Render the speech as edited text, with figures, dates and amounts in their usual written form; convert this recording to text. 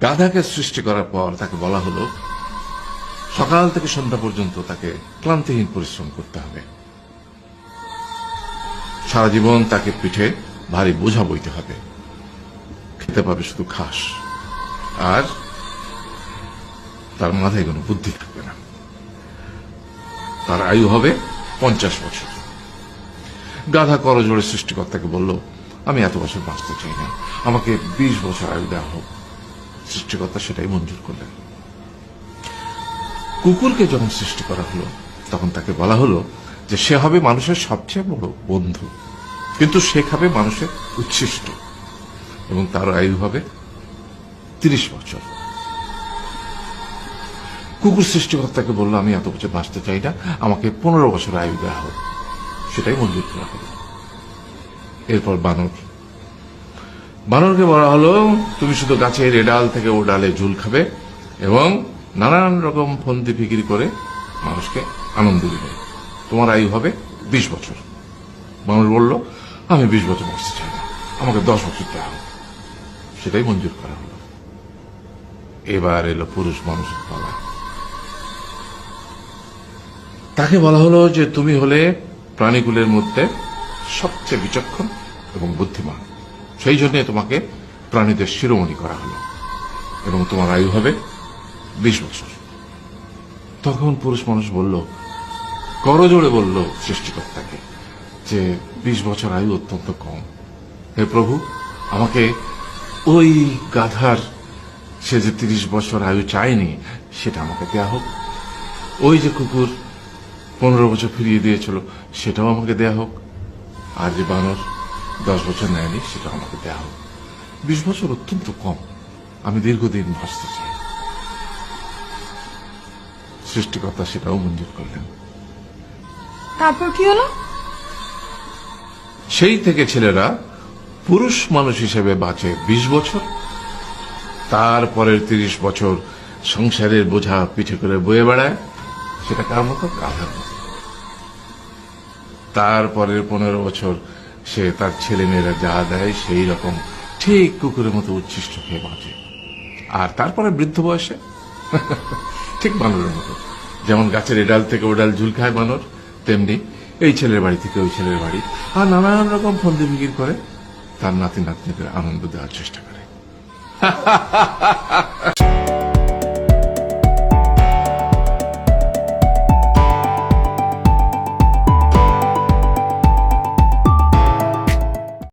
গাধাকে সৃষ্টি করার পর তাকে বলা হলো সকাল থেকে সন্ধ্যা পর্যন্ত তাকে ক্লান্তিহীন পরিশ্রম করতে হবে, সারা জীবন তাকে পিঠে ভারী বোঝা বইতে হবে, খেতে পাবে শুধু ঘাস, আর তার মাথায় কোনো বুদ্ধি থাকবে না। তার আয়ু হবে 50 বছর। গাধা করজোড়ে সৃষ্টিকর্তাকে বলল, আমি এত বছর বাঁচতে চাই না, আমাকে 20 বছর আয়ু দেওয়া হোক। সৃষ্টিকর্তা সেটাই মঞ্জুর করলেন। কুকুরকে যখন সৃষ্টি করা হলো তখন তাকে বলা হলো যে সে হবে মানুষের সবচেয়ে বড় বন্ধু, কিন্তু সে খাবে মানুষের উচ্ছিষ্ট, এবং তার আয়ু হবে 30 বছর। কুকুর সৃষ্টিকর্তাকে বলল, আমি এত বছর বাঁচতে চাই না, আমাকে 15 বছর আয়ু দেওয়া হোক। সেটাই মঞ্জুর করা হলো। এরপর বানরকে বলা হলো, তুমি শুধু গাছের এ ডাল থেকে ও ডালে ঝুল খাবে এবং নানান রকম ফন্দি ফিকির করে মানুষকে আনন্দ দিবে, তোমার আয়ু হবে 20 বছর। বানর বলল, আমি 20 বছর বাঁচতে চাই না, আমাকে 10 বছর দেওয়া হোক। সেটাই মঞ্জুর করা হলো। এবার এলো পুরুষ মানুষের পালা। তাকে বলা হলো যে তুমি হলে প্রাণীকুলের মধ্যে সবচেয়ে বিচক্ষণ এবং বুদ্ধিমান, সেই জন্য তোমাকে প্রাণীদের শিরোমণি করা হলো এবং তোমার আয়ু হবে 20 বছর। তখন পুরুষ মানুষ বলল, করজোড়ে বলল সৃষ্টিকর্তাকে যে 20 বছর আয়ু অত্যন্ত কম, হে প্রভু, আমাকে ওই গাধার সে যে 30 বছর আয়ু চায়নি সেটা আমাকে দেয়া হোক, ওই যে কুকুর 15 বছর ফিরিয়ে দিয়েছিল সেটাও আমাকে দেয়া হোক, আর যে বানর 10 বছর নেয়নি সেটাও আমাকে দেয়া হোক। 20 বছর অত্যন্ত কম, আমি দীর্ঘদিন বাঁচতে চাই। সৃষ্টিকর্তা সেটাও মঞ্জুর করলেন। তারপর কি হলো? সেই থেকে ছেলেরা পুরুষ মানুষ হিসেবে বাঁচে 20 বছর, তারপরের 30 বছর সংসারের বোঝা পিঠে করে বয়ে বেড়ায়, সেটা কার মতো? গাধার মতো। তারপরের 15 বছর সে তার ছেলে মেয়েরা যা দেয় সেই রকম ঠিক কুকুরের মতো উচ্ছিষ্ট খেয়ে বাঁচে। আর তারপরে বৃদ্ধ বয়সে ঠিক বানরের মতো, যেমন গাছের এডাল থেকে ওডাল ঝুল খায় বানর, তেমনি এই ছেলের বাড়ি থেকে ওই ছেলের বাড়ি, আর নানান রকম ফন্দি ফিকির করে তার নাতি নাতনিদের আনন্দ দেওয়ার চেষ্টা করে।